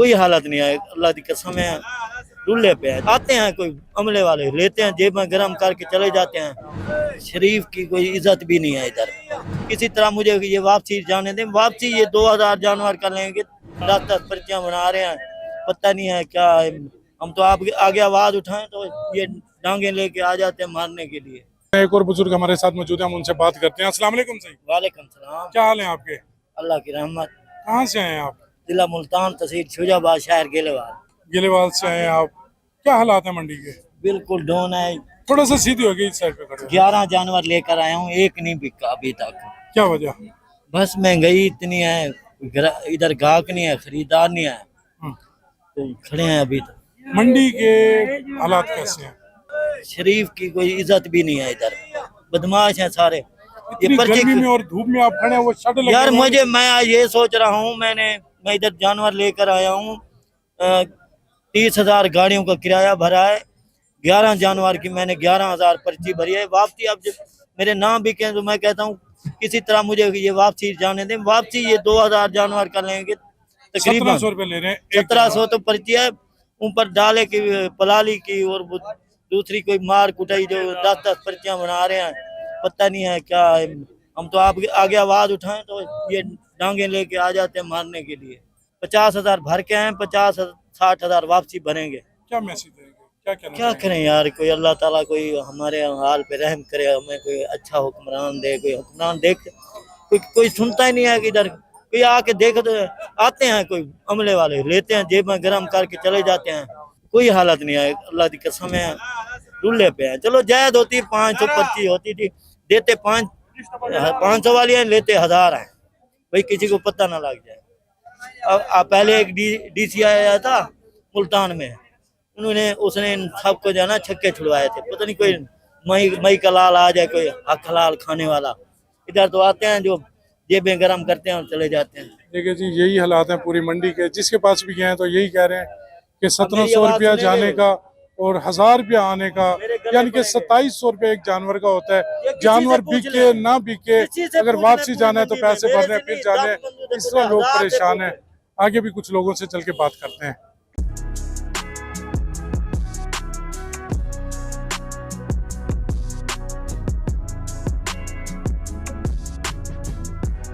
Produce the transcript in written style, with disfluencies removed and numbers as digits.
कोई हालत नहीं है, अल्लाह की कसम है। रुल्ले पे है, आते हैं कोई अमले वाले लेते हैं, जेब में गर्म करके चले जाते हैं। शरीफ की कोई इज्जत भी नहीं है इधर। किसी तरह मुझे ये वापसी जाने दें, वापसी ये 2000 जानवर कर लेंगे। 10-10 पर्चियां बना रहे हैं, पता नहीं है क्या है। हम तो आप आगे आवाज उठाएं तो ये डांगे लेके आ जाते हैं मारने के लिए। एक और बुजुर्ग हमारे साथ मौजूद है, हम उनसे बात करते हैं। अस्सलाम वालेकुम सही। वालेकुम सलाम। क्या हाल है आपके? अल्लाह की रहमत। कहाँ से आए हैं आप? जिला मुल्तान, तहसील शुजाबाद, शहर गेलेवाल। गिलेवाल से आए हैं आप। क्या हालात है मंडी के? बिल्कुल डाउन है। थोड़ा सा सीधी हो गई, इस साइड पे खड़े हो। 11 जानवर लेकर आया हूँ, एक नहीं बिका अभी तक। क्या वजह? बस महंगाई इतनी है, इधर गाहक नहीं है, खरीदार नहीं है, तो खड़े हैं अभी तो। मंडी के हालात कैसे हैं? शरीफ की कोई इज्जत भी नहीं है इधर, बदमाश हैं सारे। इतनी गर्मी में और धूप में आप खड़े हैं, वो शड लगे यार हुए मैं आज ये सोच रहा हूँ, मैं इधर जानवर लेकर आया हूँ। 30,000 गाड़ियों का किराया भरा है, 11 जानवर की मैंने 11,000 पर्ची भरी है। वापसी अब जब मेरे नाम बिके तो मैं कहता हूँ किसी तरह मुझे ये वापसी जाने दें। वापसी ये 2000 जानवर कर लेंगे, तकरीबन 1700 रुपए ले रहे हैं। 1700 तो पर्ची है, ऊपर डाले की पलाली की और दूसरी कोई मार कुटाई जो 10-10 पर्चियां बना रहे हैं, पता नहीं है क्या है। हम तो आप आगे आवाज उठाएं तो ये डांगे लेके आ जाते हैं मारने के लिए। 50,000 भर के हैं, 50-60,000 वापसी भरेंगे। क्या मैसेज देंगे? क्या कहना क्या चाहेंगे? करें यार, कोई अल्लाह ताला कोई हमारे हाल पे रहम करे, हमें कोई अच्छा हुक्मरान दे। कोई हुक्मरान देख कोई सुनता ही नहीं है कि इधर कोई आके देख तो आते हैं कोई अमले वाले लेते हैं, जेब में गर्म करके चले जाते हैं। कोई हालत नहीं है, अल्लाह की कसम है। रुल्ले पे है। चलो जायद होती 500 पर्ची होती थी, देते 500 वाली है, लेते 1000 है, भाई किसी को पता ना लग जाए। अब पहले एक डीसी आया था मुल्तान में, उसने सबको जो है ना छक्के छुड़वाए थे। पता नहीं कोई मई का लाल आ जाए, कोई हक हलाल खाने वाला। इधर तो आते हैं जो जेबें गरम करते हैं और चले जाते हैं। देखिए जी, यही हालात हैं पूरी मंडी के। जिसके पास भी गए हैं तो यही कह रहे हैं कि 1700 रुपया जाने का और 1000 रुपया आने का, यानी कि 2700 रुपये एक जानवर का होता है। जानवर बिके ना बिके, अगर वापसी जाना है तो पैसे भरने, फिर जाने। इस तरह लोग परेशान हैं। आगे भी कुछ लोगों से चल के बात करते हैं।